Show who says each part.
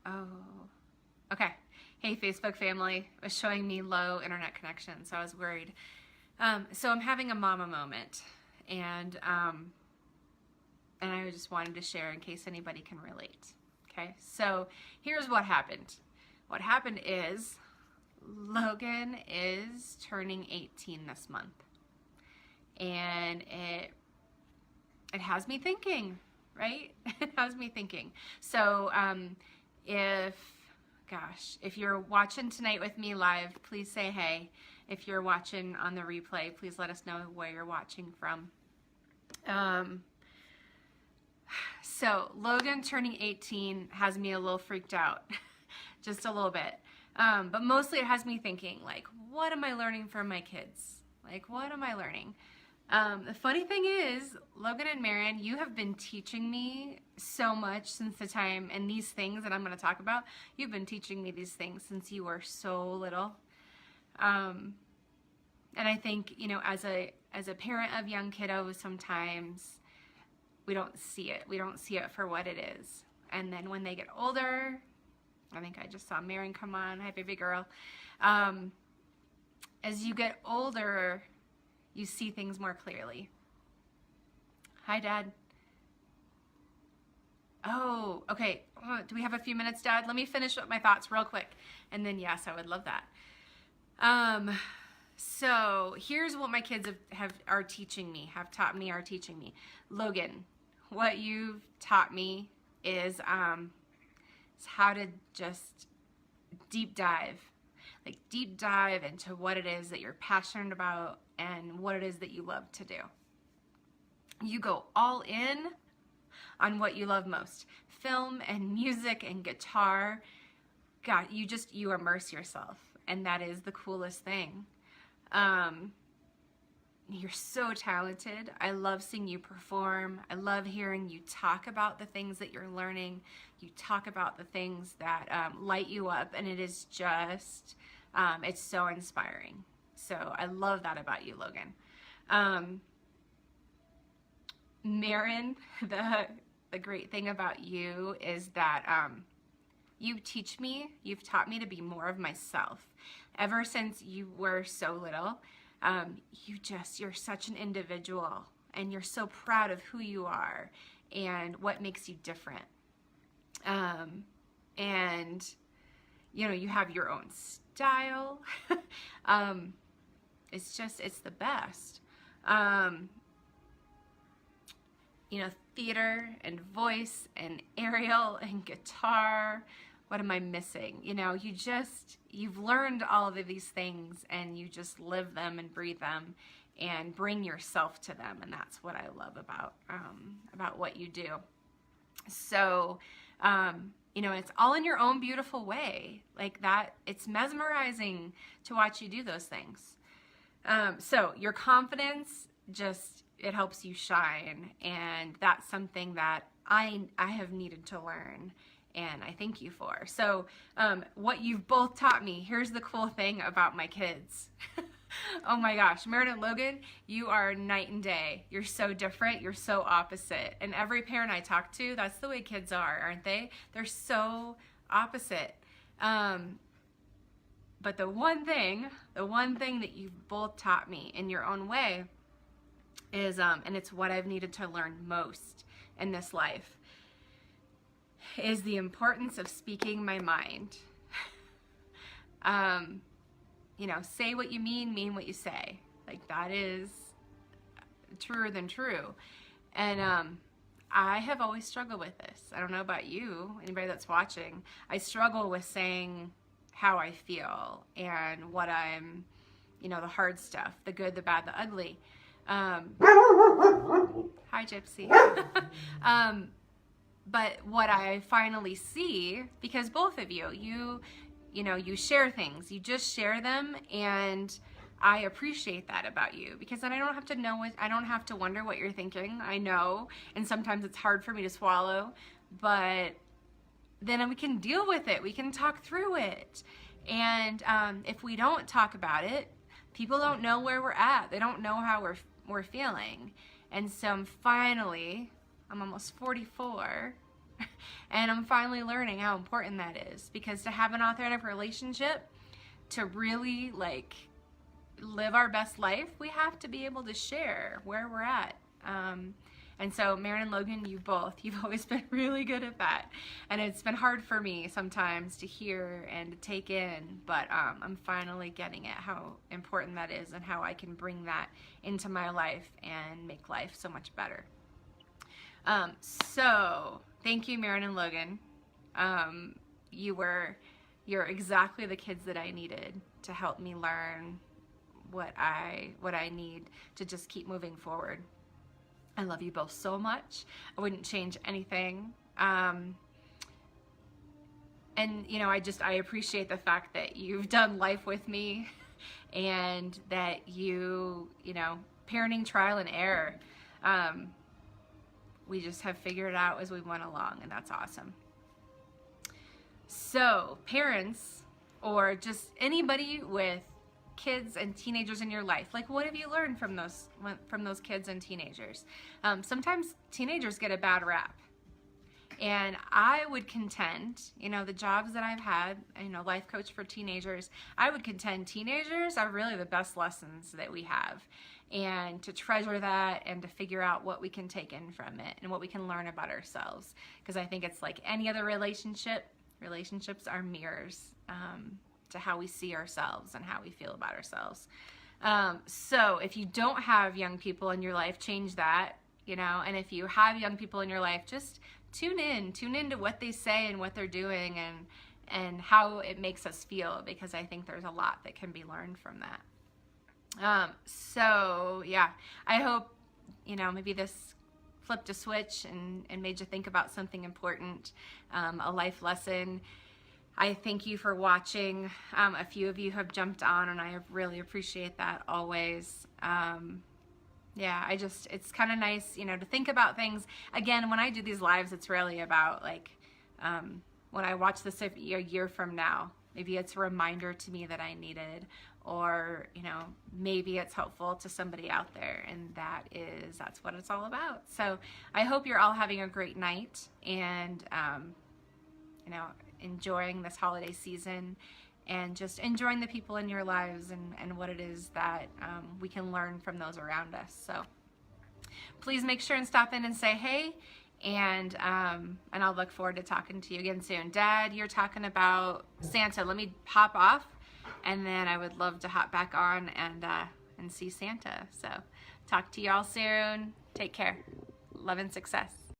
Speaker 1: Oh, okay. Hey, Facebook family. It was showing me low internet connection, so I was worried. So I'm having a mama moment, and I just wanted to share in case anybody can relate. Okay, so here's what happened. What happened is Logan is turning 18 this month, and it has me thinking, right? It has me thinking. So if you're watching tonight with me live, please say hey. If you're watching on the replay, please let us know where you're watching from. So Logan turning 18 has me a little freaked out, just a little bit. But mostly it has me thinking, like, what am I learning from my kids? Like, what am I learning? The funny thing is, Logan and Marion, you have been teaching me so much since the time, and these things that I'm going to talk about, you've been teaching me these things since you were so little. And I think, you know, as a parent of young kiddos, sometimes we don't see it. We don't see it for what it is. And then when they get older, I think I just saw Marion come on. Hi, baby girl. As you get older, you see things more clearly. Hi, Dad. Oh, okay. Do we have a few minutes, Dad? Let me finish up my thoughts real quick. And then, yes, I would love that. So here's what my kids are teaching me, are teaching me. Logan, what you've taught me is how to just deep dive into what it is that you're passionate about and what it is that you love to do. You go all in on what you love most. Film and music and guitar. God, you immerse yourself, and that is the coolest thing. You're so talented. I love seeing you perform. I love hearing you talk about the things that you're learning. You talk about the things that light you up, and it is just, it's so inspiring. So I love that about you, Logan. Marin, the great thing about you is that you've taught me to be more of myself. Ever since you were so little, you're such an individual, and you're so proud of who you are and what makes you different. And you know, you have your own style. It's the best. You know, theater and voice and aerial and guitar. What am I missing? You know, you've learned all of these things, and you just live them and breathe them and bring yourself to them. And that's what I love about what you do. So, you know, it's all in your own beautiful way like that. It's mesmerizing to watch you do those things. So your confidence it helps you shine. And that's something that I have needed to learn. And I thank you for. So what you've both taught me, here's the cool thing about my kids. Oh my gosh, Meredith and Logan, you are night and day. You're so different, you're so opposite. And every parent I talk to, that's the way kids are, aren't they? They're so opposite. But the one thing that you've both taught me in your own way is, and it's what I've needed to learn most in this life, is the importance of speaking my mind. You know, say what you mean what you say. Like, that is truer than true. And I have always struggled with this. I don't know about you, anybody that's watching. I struggle with saying how I feel and what I'm, you know, the hard stuff, the good, the bad, the ugly. Hi, Gypsy. But what I finally see, because both of you know, you share things, you just share them, and I appreciate that about you, because then I don't have to I don't have to wonder what you're thinking. I know, and sometimes it's hard for me to swallow, but then we can deal with it. We can talk through it. And if we don't talk about it, people don't know where we're at. They don't know how we're feeling. And so I'm almost 44. And I'm finally learning how important that is, because to have an authentic relationship, to really like live our best life, we have to be able to share where we're at. And so Marin and Logan, you've always been really good at that. And it's been hard for me sometimes to hear and to take in, but I'm finally getting at how important that is and how I can bring that into my life and make life so much better. So thank you, Marin and Logan. You're exactly the kids that I needed to help me learn what I need to just keep moving forward. I love you both so much. I wouldn't change anything. And you know, I appreciate the fact that you've done life with me, and that you know, parenting trial and error. We just have figured it out as we went along, and that's awesome. So parents, or just anybody with kids and teenagers in your life, like, what have you learned from those kids and teenagers? Sometimes teenagers get a bad rap, and I would contend, you know, the jobs that I've had, you know, life coach for teenagers, I would contend teenagers are really the best lessons that we have, and to treasure that and to figure out what we can take in from it and what we can learn about ourselves, because I think it's like any other relationship. Relationships are mirrors to how we see ourselves and how we feel about ourselves. So if you don't have young people in your life, change that, you know, and if you have young people in your life, just tune in to what they say and what they're doing, and how it makes us feel, because I think there's a lot that can be learned from that. So yeah, I hope, you know, maybe this flipped a switch and made you think about something important, a life lesson. I thank you for watching. A few of you have jumped on, and I really appreciate that always. Yeah, it's kind of nice, you know, to think about things. Again, when I do these lives, it's really about like, when I watch this a year from now, maybe it's a reminder to me that I needed, or, you know, maybe it's helpful to somebody out there, and that's what it's all about. So I hope you're all having a great night, and, you know, enjoying this holiday season, and just enjoying the people in your lives, and what it is that we can learn from those around us. So please make sure and stop in and say hey, and I'll look forward to talking to you again soon. Dad, you're talking about Santa. Let me hop off, and then I would love to hop back on and see Santa. So talk to you all soon. Take care. Love and success.